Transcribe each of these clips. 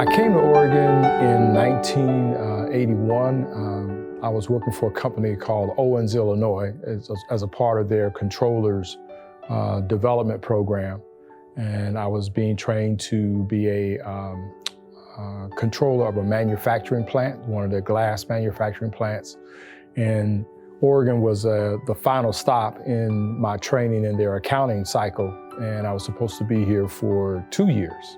I came to Oregon in 1981. I was working for a company called Owens, Illinois, as a part of their controllers development program. And I was being trained to be a controller of a manufacturing plant, one of the glass manufacturing plants. And Oregon was the final stop in my training in their accounting cycle. And I was supposed to be here for 2 years.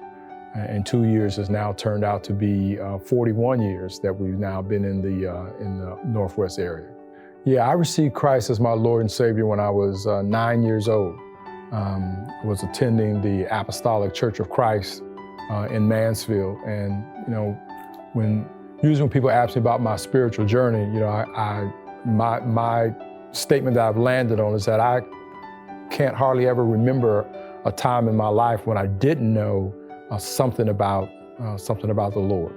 And 2 years has now turned out to be 41 years that we've now been in the Northwest area. Yeah, I received Christ as my Lord and Savior when I was 9 years old. I was attending the Apostolic Church of Christ in Mansfield. And, when people ask me about my spiritual journey, my statement that I've landed on is that I can't hardly ever remember a time in my life when I didn't know something about the Lord.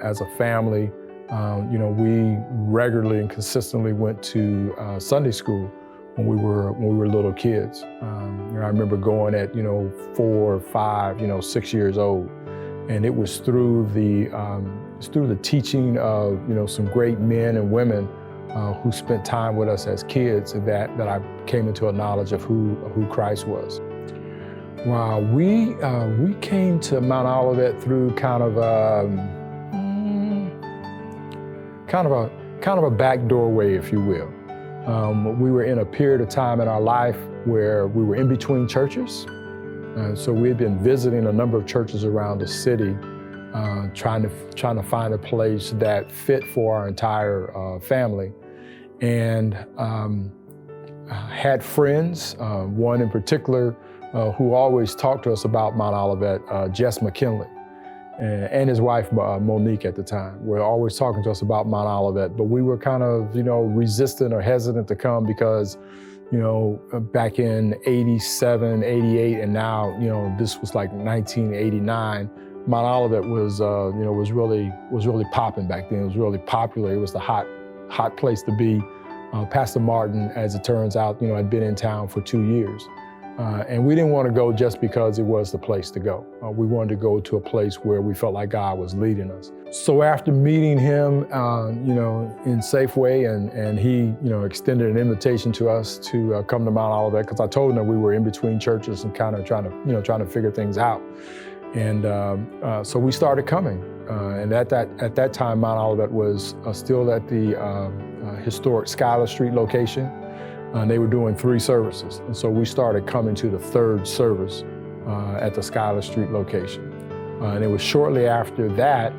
As a family, we regularly and consistently went to Sunday school when we were little kids. I remember going at 4, 5, 6 years old, and it was through the teaching of some great men and women who spent time with us as kids that I came into a knowledge of who Christ was. Wow, we came to Mt.Olivet through kind of a back doorway, if you will. We were in a period of time in our life where we were in between churches. So we had been visiting a number of churches around the city, trying to find a place that fit for our entire family. And had friends, one in particular, who always talked to us about Mt.Olivet, Jess McKinley, and his wife, Monique at the time, were always talking to us about Mt.Olivet, but we were kind of, resistant or hesitant to come because, back in 87, 88, and now, this was like 1989, Mt.Olivet was, was really popping back then. It was really popular. It was the hot place to be. Pastor Martin, as it turns out, had been in town for 2 years. And we didn't want to go just because it was the place to go. We wanted to go to a place where we felt like God was leading us. So after meeting him, in Safeway, and he, extended an invitation to us to come to Mt.Olivet, because I told him that we were in between churches and kind of trying to figure things out. And so we started coming. And at that time, Mt.Olivet was still at the historic Schuyler Street location. They were doing 3 services. And so we started coming to the 3rd service at the Schuyler Street location. And it was shortly after that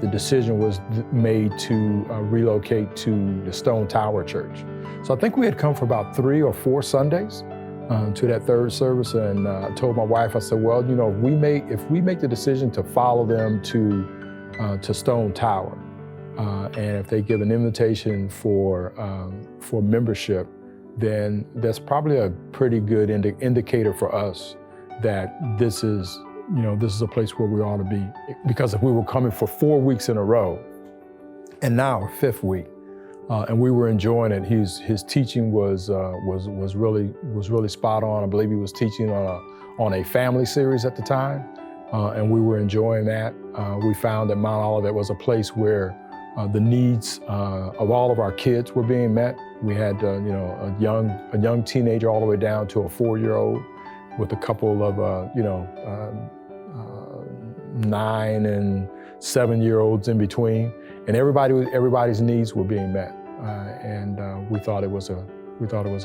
the decision was made to relocate to the Stone Tower Church. So I think we had come for about 3 or 4 Sundays to that 3rd service. And I told my wife, I said, well, if we make the decision to follow them to Stone Tower, and if they give an invitation for membership, then that's probably a pretty good indicator for us that this is a place where we ought to be. Because if we were coming for 4 weeks in a row, and now our 5th week, and we were enjoying it, his teaching was really spot on. I believe he was teaching on a family series at the time, and we were enjoying that. We found that Mt.Olivet was a place where the needs of all of our kids were being met. We had, a young teenager all the way down to a 4-year-old, with a couple of, 9 and 7-year-olds in between, and everybody's needs were being met, and we thought it was a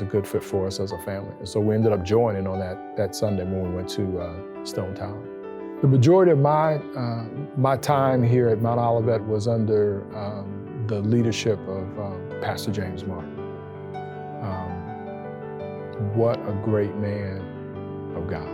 good fit for us as a family. And so we ended up joining on that Sunday when we went to Stone Tower. The majority of my time here at Mt.Olivet was under the leadership of Pastor James Martin. What a great man of God.